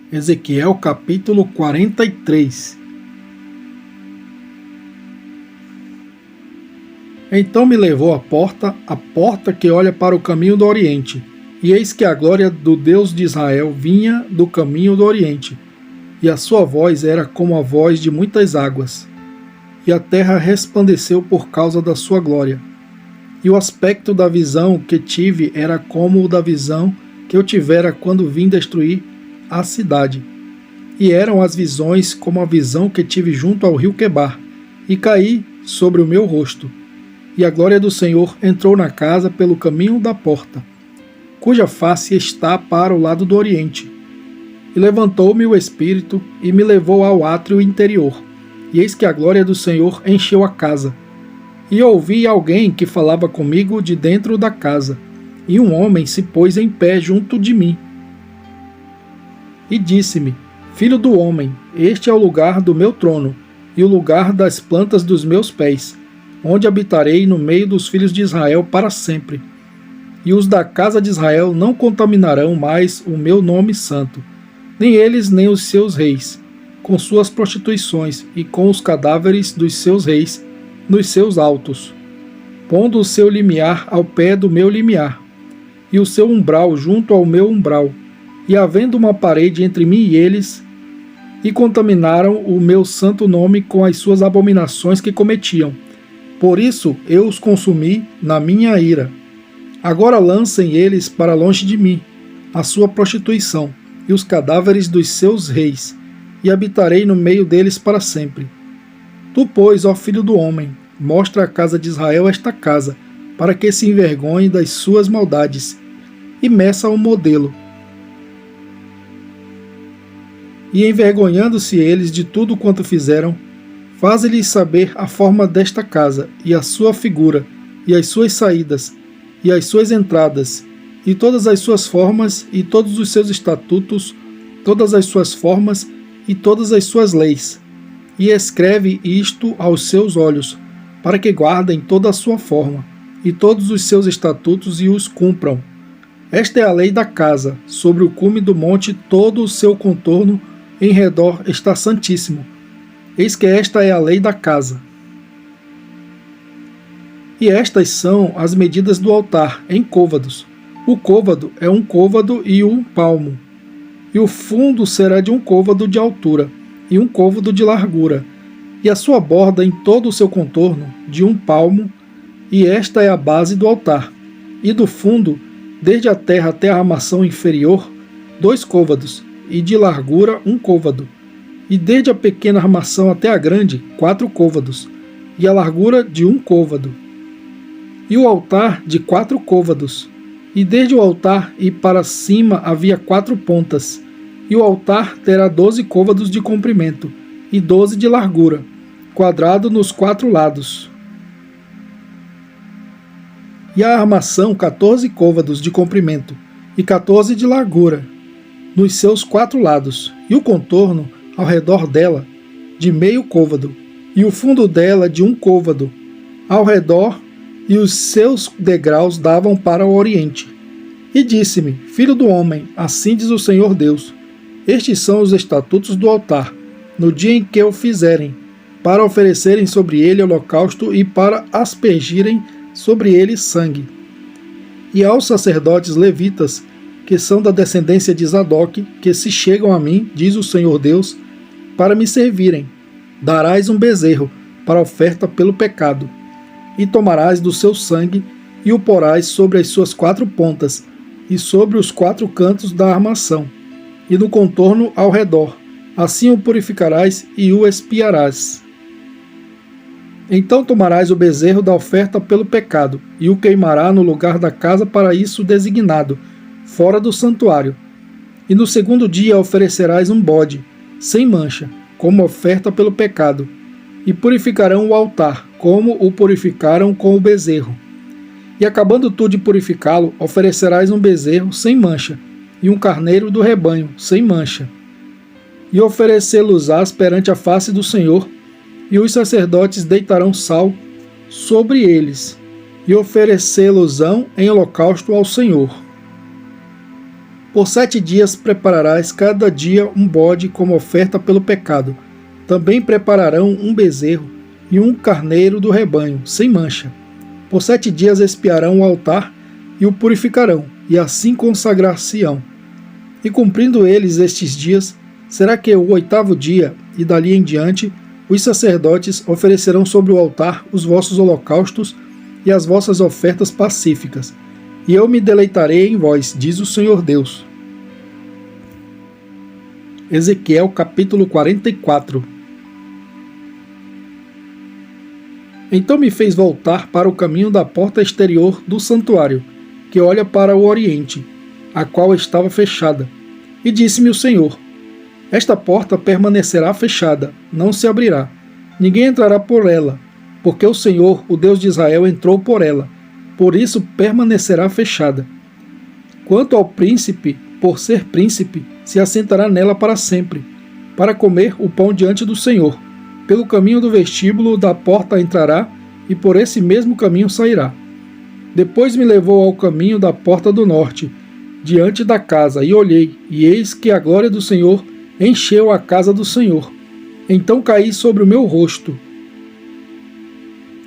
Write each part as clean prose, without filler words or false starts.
Ezequiel capítulo 43. Então me levou à porta que olha para o caminho do Oriente, e eis que a glória do Deus de Israel vinha do caminho do Oriente, e a sua voz era como a voz de muitas águas, e a terra resplandeceu por causa da sua glória. E o aspecto da visão que tive era como o da visão que eu tivera quando vim destruir a cidade. E eram as visões como a visão que tive junto ao rio Quebar, e caí sobre o meu rosto. E a glória do Senhor entrou na casa pelo caminho da porta, cuja face está para o lado do oriente. E levantou-me o Espírito e me levou ao átrio interior. E eis que a glória do Senhor encheu a casa. E ouvi alguém que falava comigo de dentro da casa. E um homem se pôs em pé junto de mim. E disse-me: Filho do homem, este é o lugar do meu trono, e o lugar das plantas dos meus pés, onde habitarei no meio dos filhos de Israel para sempre. E os da casa de Israel não contaminarão mais o meu nome santo, nem eles nem os seus reis, com suas prostituições e com os cadáveres dos seus reis nos seus altos, pondo o seu limiar ao pé do meu limiar, e o seu umbral junto ao meu umbral, e havendo uma parede entre mim e eles, e contaminaram o meu santo nome com as suas abominações que cometiam. Por isso eu os consumi na minha ira. Agora lancem eles para longe de mim a sua prostituição e os cadáveres dos seus reis, e habitarei no meio deles para sempre. Tu, pois, ó filho do homem, mostra à casa de Israel esta casa, para que se envergonhe das suas maldades, e meça o modelo. E envergonhando-se eles de tudo quanto fizeram, faze-lhes saber a forma desta casa, e a sua figura, e as suas saídas, e as suas entradas, e todas as suas formas, e todos os seus estatutos, todas as suas formas, e todas as suas leis. E escreve isto aos seus olhos, para que guardem toda a sua forma, e todos os seus estatutos, e os cumpram. Esta é a lei da casa, sobre o cume do monte todo o seu contorno em redor está santíssimo. Eis que esta é a lei da casa. E estas são as medidas do altar, em côvados. O côvado é um côvado e um palmo. E o fundo será de um côvado de altura, e um côvado de largura. E a sua borda em todo o seu contorno, de um palmo, e esta é a base do altar. E do fundo, desde a terra até a armação inferior, 2 côvados, e de largura 1 côvado, e desde a pequena armação até a grande, 4 côvados, e a largura de 1 côvado. E o altar de 4 côvados, e desde o altar e para cima havia 4 pontas, e o altar terá 12 côvados de comprimento, e 12 de largura, quadrado nos 4 lados. E a armação 14 côvados de comprimento, e 14 de largura, nos seus 4 lados, e o contorno ao redor dela, de meio côvado, e o fundo dela de 1 côvado, ao redor, e os seus degraus davam para o oriente. E disse-me: Filho do homem, assim diz o Senhor Deus: Estes são os estatutos do altar, no dia em que o fizerem, para oferecerem sobre ele holocausto e para aspergirem sobre ele sangue. E aos sacerdotes levitas, que são da descendência de Zadok, que se chegam a mim, diz o Senhor Deus, para me servirem, darás um bezerro para oferta pelo pecado, e tomarás do seu sangue, e o porás sobre as suas 4 pontas, e sobre os 4 cantos da armação, e no contorno ao redor. Assim o purificarás e o expiarás. Então tomarás o bezerro da oferta pelo pecado, e o queimará no lugar da casa para isso designado, fora do santuário. E no 2º dia oferecerás um bode, sem mancha, como oferta pelo pecado, e purificarão o altar, como o purificaram com o bezerro. E acabando tu de purificá-lo, oferecerás um bezerro sem mancha, e um carneiro do rebanho, sem mancha. E oferecê-los-ás perante a face do Senhor, e os sacerdotes deitarão sal sobre eles, e oferecê-los-ão em holocausto ao Senhor. Por 7 dias prepararás cada dia um bode como oferta pelo pecado. Também prepararão um bezerro e um carneiro do rebanho, sem mancha. Por 7 dias expiarão o altar e o purificarão, e assim consagrar-se-ão. E cumprindo eles estes dias, será que o 8º dia, e dali em diante, os sacerdotes oferecerão sobre o altar os vossos holocaustos e as vossas ofertas pacíficas, e eu me deleitarei em vós, diz o Senhor Deus. Ezequiel capítulo 44. Então me fez voltar para o caminho da porta exterior do santuário, que olha para o oriente, a qual estava fechada. E disse-me o Senhor: esta porta permanecerá fechada, não se abrirá. Ninguém entrará por ela, porque o Senhor, o Deus de Israel, entrou por ela. Por isso permanecerá fechada. Quanto ao príncipe, por ser príncipe, se assentará nela para sempre, para comer o pão diante do Senhor. Pelo caminho do vestíbulo da porta entrará, e por esse mesmo caminho sairá. Depois me levou ao caminho da porta do norte, diante da casa, e olhei, e eis que a glória do Senhor encheu a casa do Senhor. Então caí sobre o meu rosto.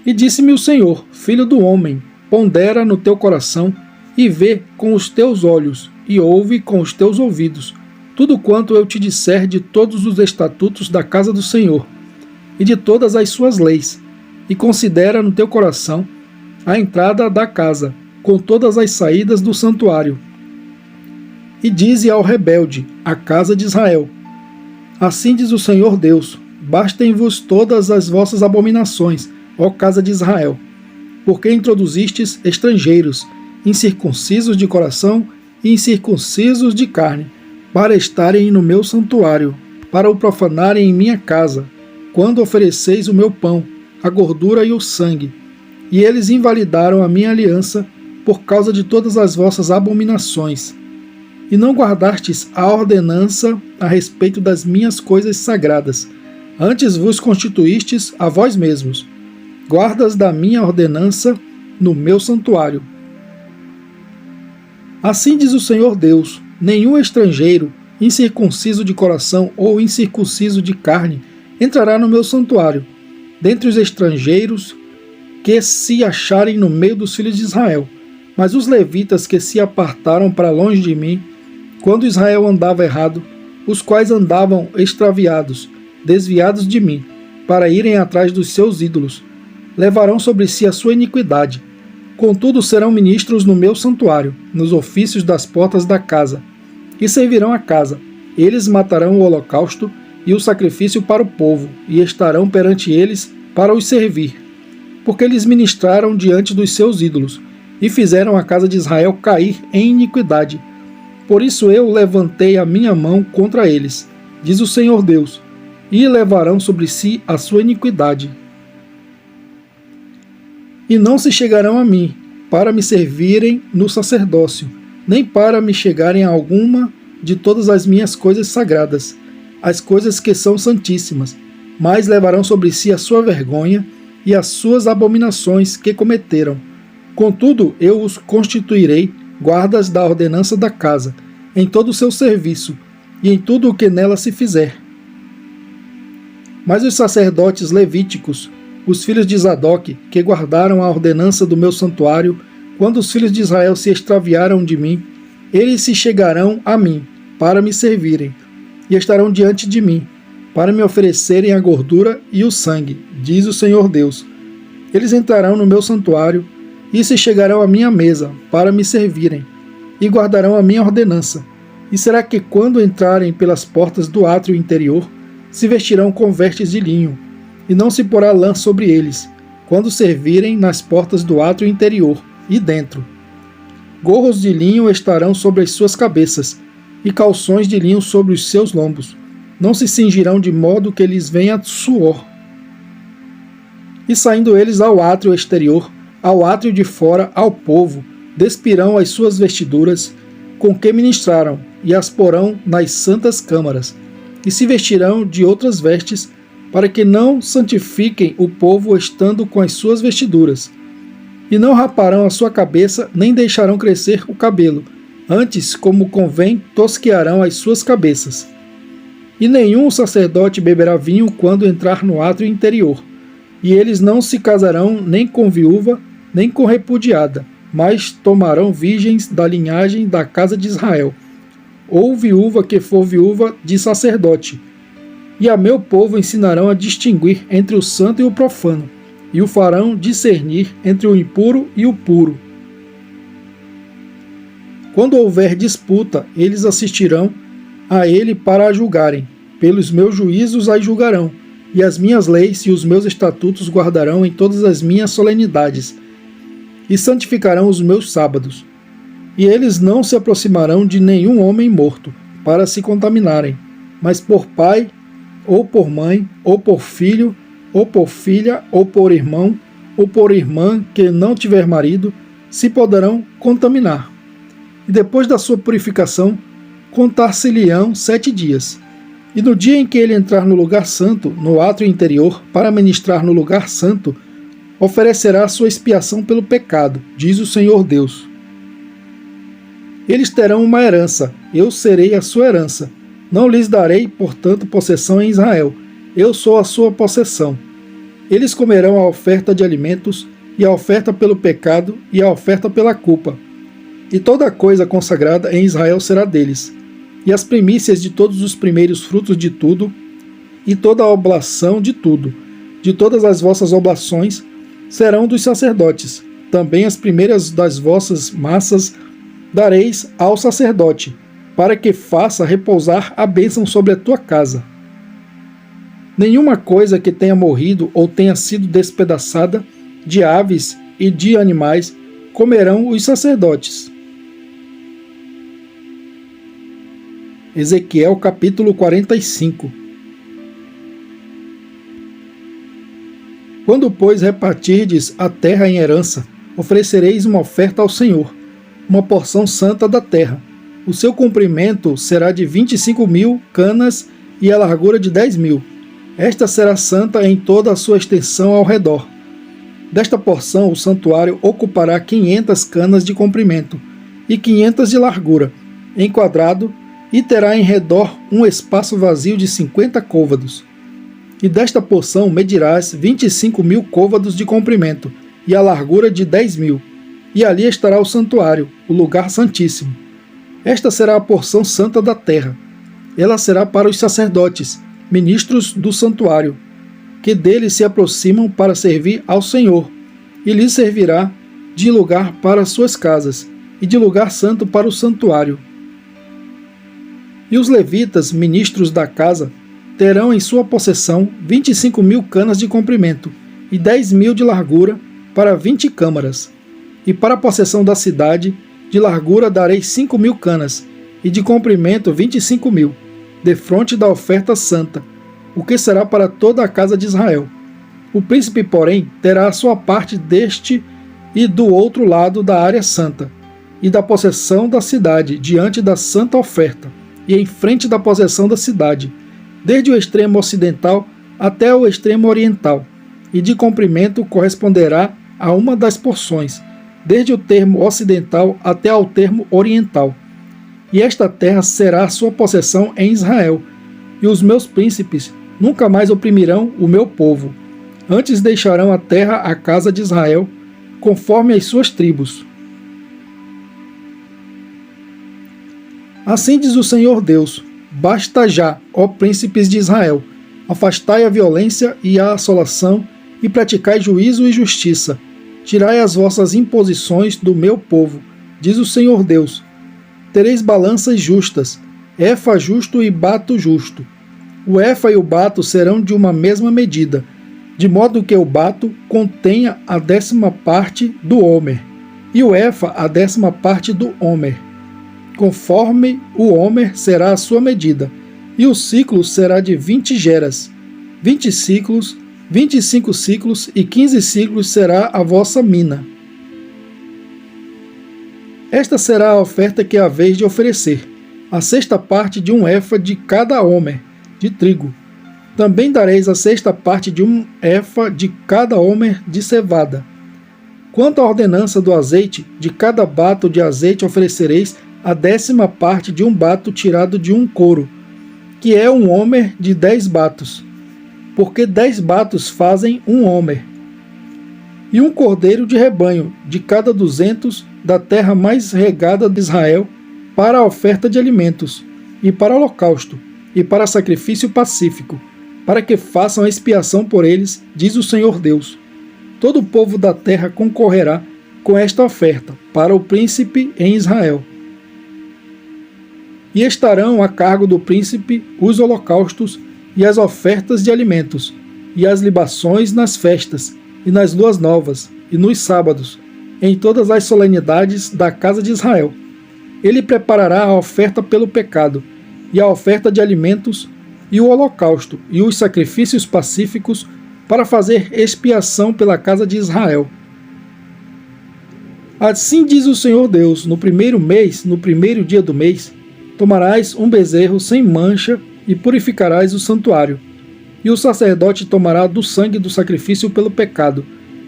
E disse-me o Senhor: filho do homem, pondera no teu coração, e vê com os teus olhos, e ouve com os teus ouvidos, tudo quanto eu te disser de todos os estatutos da casa do Senhor, e de todas as suas leis, e considera no teu coração a entrada da casa, com todas as saídas do santuário. E dize ao rebelde, a casa de Israel: assim diz o Senhor Deus: bastem-vos todas as vossas abominações, ó casa de Israel, porque introduzistes estrangeiros, incircuncisos de coração e incircuncisos de carne, para estarem no meu santuário, para o profanarem em minha casa, quando ofereceis o meu pão, a gordura e o sangue. E eles invalidaram a minha aliança por causa de todas as vossas abominações. E não guardastes a ordenança a respeito das minhas coisas sagradas, antes vos constituístes a vós mesmos, guardas da minha ordenança no meu santuário. Assim diz o Senhor Deus: nenhum estrangeiro, incircunciso de coração ou incircunciso de carne, entrará no meu santuário, dentre os estrangeiros que se acharem no meio dos filhos de Israel. Mas os levitas que se apartaram para longe de mim, quando Israel andava errado, os quais andavam extraviados, desviados de mim, para irem atrás dos seus ídolos, levarão sobre si a sua iniquidade. Contudo serão ministros no meu santuário, nos ofícios das portas da casa, e servirão a casa. Eles matarão o holocausto e o sacrifício para o povo, e estarão perante eles para os servir, porque eles ministraram diante dos seus ídolos, e fizeram a casa de Israel cair em iniquidade. Por isso eu levantei a minha mão contra eles, diz o Senhor Deus, e levarão sobre si a sua iniquidade. E não se chegarão a mim, para me servirem no sacerdócio, nem para me chegarem a alguma de todas as minhas coisas sagradas, as coisas que são santíssimas, mas levarão sobre si a sua vergonha e as suas abominações que cometeram. Contudo, eu os constituirei guardas da ordenança da casa, em todo o seu serviço, e em tudo o que nela se fizer. Mas os sacerdotes levíticos, os filhos de Zadoque, que guardaram a ordenança do meu santuário, quando os filhos de Israel se extraviaram de mim, eles se chegarão a mim, para me servirem, e estarão diante de mim, para me oferecerem a gordura e o sangue, diz o Senhor Deus. Eles entrarão no meu santuário, e se chegarão à minha mesa, para me servirem, e guardarão a minha ordenança. E será que quando entrarem pelas portas do átrio interior, se vestirão com vestes de linho, e não se porá lã sobre eles, quando servirem nas portas do átrio interior, e dentro. Gorros de linho estarão sobre as suas cabeças, e calções de linho sobre os seus lombos. Não se cingirão de modo que lhes venha suor. E saindo eles ao átrio exterior, ao átrio de fora, ao povo, despirão as suas vestiduras, com que ministraram, e as porão nas santas câmaras, e se vestirão de outras vestes, para que não santifiquem o povo estando com as suas vestiduras. E não raparão a sua cabeça, nem deixarão crescer o cabelo, Antes, como convém, tosquearão as suas cabeças. E nenhum sacerdote beberá vinho quando entrar no átrio interior. E eles não se casarão nem com viúva, nem com repudiada, mas tomarão virgens da linhagem da casa de Israel, ou viúva que for viúva de sacerdote. E a meu povo ensinarão a distinguir entre o santo e o profano, e o farão discernir entre o impuro e o puro. Quando houver disputa, eles assistirão a ele para a julgarem. Pelos meus juízos a julgarão, e as minhas leis e os meus estatutos guardarão em todas as minhas solenidades, e santificarão os meus sábados. E eles não se aproximarão de nenhum homem morto, para se contaminarem, mas por pai, ou por mãe, ou por filho, ou por filha, ou por irmão, ou por irmã que não tiver marido, se poderão contaminar. E depois da sua purificação, contar-se-lhe-ão 7 dias. E no dia em que ele entrar no lugar santo, no átrio interior, para ministrar no lugar santo, oferecerá sua expiação pelo pecado, diz o Senhor Deus. Eles terão uma herança, eu serei a sua herança. Não lhes darei, portanto, possessão em Israel. Eu sou a sua possessão. Eles comerão a oferta de alimentos, e a oferta pelo pecado, e a oferta pela culpa. E toda coisa consagrada em Israel será deles. E as primícias de todos os primeiros frutos de tudo, e toda a oblação de tudo, de todas as vossas oblações, serão dos sacerdotes. Também as primeiras das vossas massas dareis ao sacerdote, para que faça repousar a bênção sobre a tua casa. Nenhuma coisa que tenha morrido ou tenha sido despedaçada, de aves e de animais, comerão os sacerdotes. Ezequiel capítulo 45. Quando, pois, repartirdes a terra em herança, oferecereis uma oferta ao Senhor, uma porção santa da terra. O seu comprimento será de 25.000 canas e a largura de 10.000. Esta será santa em toda a sua extensão ao redor. Desta porção o santuário ocupará 500 canas de comprimento e 500 de largura, em quadrado, e terá em redor um espaço vazio de 50 côvados. E desta porção medirás 25.000 côvados de comprimento e a largura de 10.000. E ali estará o santuário, o lugar santíssimo. Esta será a porção santa da terra. Ela será para os sacerdotes, ministros do santuário, que dele se aproximam para servir ao Senhor, e lhes servirá de lugar para suas casas, e de lugar santo para o santuário. E os levitas, ministros da casa, terão em sua possessão 25.000 canas de comprimento e 10.000 de largura para 20 câmaras. E para a possessão da cidade, de largura darei 5.000 canas, e de comprimento 25.000, defronte da oferta santa, o que será para toda a casa de Israel. O príncipe, porém, terá a sua parte deste e do outro lado da área santa, e da possessão da cidade, diante da santa oferta, e em frente da possessão da cidade, desde o extremo ocidental até o extremo oriental, e de comprimento corresponderá a uma das porções, desde o termo ocidental até ao termo oriental. E esta terra será a sua possessão em Israel, e os meus príncipes nunca mais oprimirão o meu povo. Antes deixarão a terra à casa de Israel, conforme as suas tribos. Assim diz o Senhor Deus: basta já, ó príncipes de Israel, afastai a violência e a assolação, e praticai juízo e justiça. Tirai as vossas imposições do meu povo, diz o Senhor Deus. Tereis balanças justas, efa justo e bato justo. O efa e o bato serão de uma mesma medida, de modo que o bato contenha a 10ª parte do homer, e o efa a 10ª parte do homer. Conforme o homer será a sua medida, e o ciclo será de 20 geras, 20 ciclos, 25 ciclos e 15 ciclos será a vossa mina. Esta será a oferta que haveis de oferecer, a 6ª parte de um efa de cada homer de trigo. Também dareis a 6ª parte de um efa de cada homer de cevada. Quanto à ordenança do azeite, de cada bato de azeite oferecereis a 10ª parte de um bato tirado de um couro, que é um homer de 10 batos, porque 10 batos fazem um homer. E um cordeiro de rebanho, de cada 200 da terra mais regada de Israel, para a oferta de alimentos, e para holocausto, e para sacrifício pacífico, para que façam a expiação por eles, diz o Senhor Deus. Todo o povo da terra concorrerá com esta oferta para o príncipe em Israel. E estarão a cargo do príncipe os holocaustos e as ofertas de alimentos, e as libações nas festas, e nas luas novas, e nos sábados, em todas as solenidades da casa de Israel. Ele preparará a oferta pelo pecado, e a oferta de alimentos, e o holocausto, e os sacrifícios pacíficos, para fazer expiação pela casa de Israel. Assim diz o Senhor Deus: no primeiro mês, no primeiro dia do mês, tomarás um bezerro sem mancha e purificarás o santuário. E o sacerdote tomará do sangue do sacrifício pelo pecado,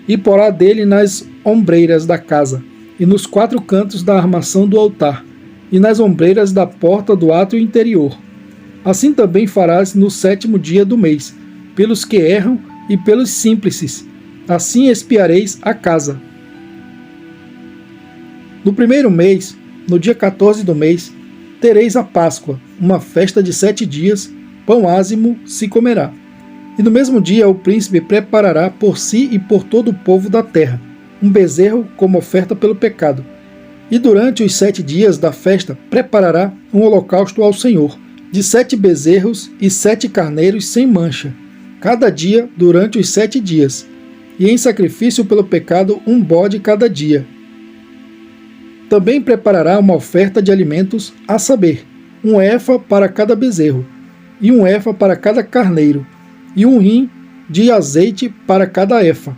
e porá dele nas ombreiras da casa, e nos 4 cantos da armação do altar, e nas ombreiras da porta do átrio interior. Assim também farás no 7º dia do mês, pelos que erram e pelos símplices. Assim expiareis a casa. No primeiro mês, no dia 14 do mês, tereis a Páscoa, uma festa de 7 dias, pão ázimo se comerá. E no mesmo dia o príncipe preparará por si e por todo o povo da terra um bezerro como oferta pelo pecado. E durante os 7 dias da festa preparará um holocausto ao Senhor, de 7 bezerros e 7 carneiros sem mancha, cada dia durante os 7 dias, e em sacrifício pelo pecado um bode cada dia. Também preparará uma oferta de alimentos, a saber, um efa para cada bezerro, e um efa para cada carneiro, e um rim de azeite para cada efa.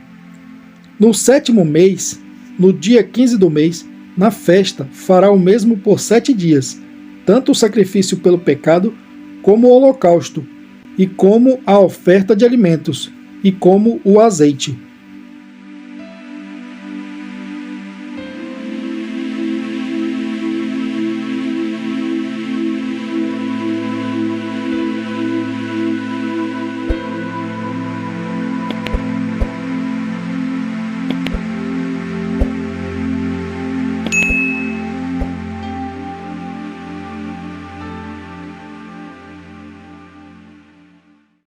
No 7º mês, no dia 15 do mês, na festa, fará o mesmo por 7 dias, tanto o sacrifício pelo pecado, como o holocausto, e como a oferta de alimentos, e como o azeite.